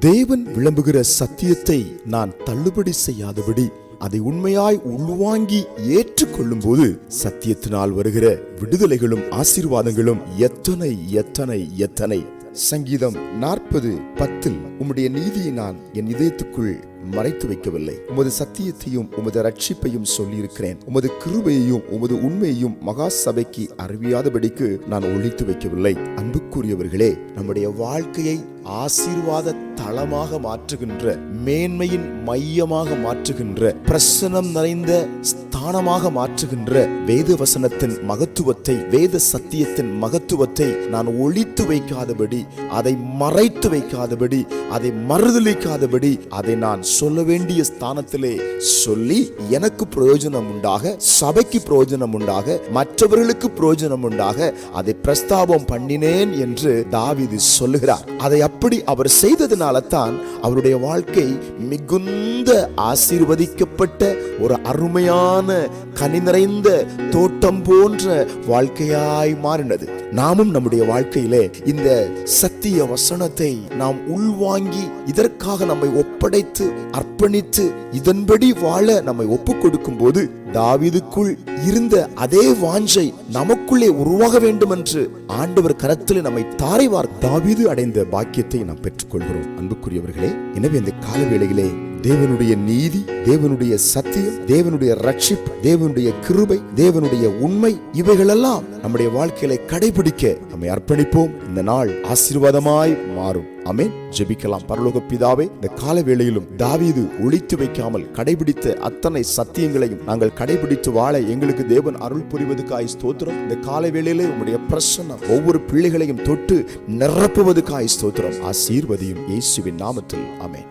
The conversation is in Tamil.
தேவன் விளம்புகிற சத்தியத்தை நான் தள்ளுபடி செய்யாதபடி அதை உண்மையாய் உள்வாங்கி ஏற்றுக்கொள்ளும் போது சத்தியத்தினால் வருகிற விடுதலைகளும் ஆசீர்வாதங்களும் எத்தனை எத்தனை எத்தனை. சங்கீதம் 40:10 உம்முடைய நீதியை நான் என் இதயத்துக்குள் மறைத்து வைக்கவில்லை, உமது சத்தியத்தையும் உமது ரட்சிப்பையும் சொல்லியிருக்கிறேன், உமது கிருபையையும் உமது உண்மையையும் மகா சபைக்கு அறிவியாதபடிக்கு நான் ஒழித்து வைக்கவில்லை. அன்புக்குரியவர்களே, நம்முடைய வாழ்க்கையை ஆசீர்வாத தளமாக மாற்றுகின்ற, மேன்மையின் மையமாக மாற்றுகின்ற, பிரசன்னம் நிறைந்த ஸ்தானமாக மாற்றுகின்ற வேத வசனத்தின் மகத்துவத்தை, வேத சத்தியத்தின் மகத்துவத்தை நான் ஒழித்து வைக்காதபடி, அதை மறைத்து வைக்காதபடி, அதை மறுதலிக்காதபடி, அதை நான் சொல்ல வேண்டிய ஸ்தானத்திலே சொல்லி எனக்கு பிரயோஜனம் உண்டாக, சபைக்கு பிரயோஜனம் உண்டாக, மற்றவர்களுக்கு பிரயோஜனம் உண்டாக அதை பிரஸ்தாபம் பண்ணினேன் என்று தாவீது சொல்லுகிறார். அதை அப்படி அவர் செய்ததினால தான் அவருடைய வாழ்க்கை மிகுந்த ஆசீர்வதிக்கப்பட்ட ஒரு அருமையான கனி நிறைந்த தோட்டம் போன்ற வாழ்க்கையாய் மாறினது. நாமும் நம்முடைய வாழ்க்கையிலே இந்த சத்திய வசனத்தை நாம் உள்வாங்கி இதற்காக நம்மை ஒப்படைத்து அர்ப்பணித்து இதன்படி வாழ நம்மை ஒப்புக் கொடுக்கும் போது தாவீதுக்குள் இருந்த அதே வாஞ்சை நமக்குள்ளே உருவாக வேண்டும் என்று ஆண்டவர் கரத்தில் நம்மை தாரைவார் தாவீது அடைந்த பாக்கியத்தை நாம் பெற்றுக்கொள்கிறோம். அன்புக்குரியவர்களே, எனவே இந்த காலவேளையிலே தேவனுடைய நீதி, தேவனுடைய சத்தியம், தேவனுடைய ரட்சிப்பு, தேவனுடைய கிருபை, தேவனுடைய உண்மை, இவைகளெல்லாம் நம்முடைய வாழ்க்கையில கடைபிடிக்க நம்மை அர்ப்பணிப்போம். இந்த நாள் ஆசீர்வாதமாய் மாறும். ஆமென். ஜெபிக்கலாம். பரலோக பிதாவே, இந்த கால வேளையிலும் தாவீது ஒழித்து வைக்காமல் கடைபிடித்த அத்தனை சத்தியங்களையும் நாங்கள் கடைபிடித்து வாழ எங்களுக்கு தேவன் அருள் புரிவதற்காய் ஸ்தோத்திரம். இந்த கால வேளையிலே உம்முடைய பிரசன்னம் ஒவ்வொரு பிள்ளைகளையும் தொட்டு நிரப்புவதற்காய் ஸ்தோத்திரம். ஆசீர்வதியும் இயேசுவின் நாமத்தில். ஆமென்.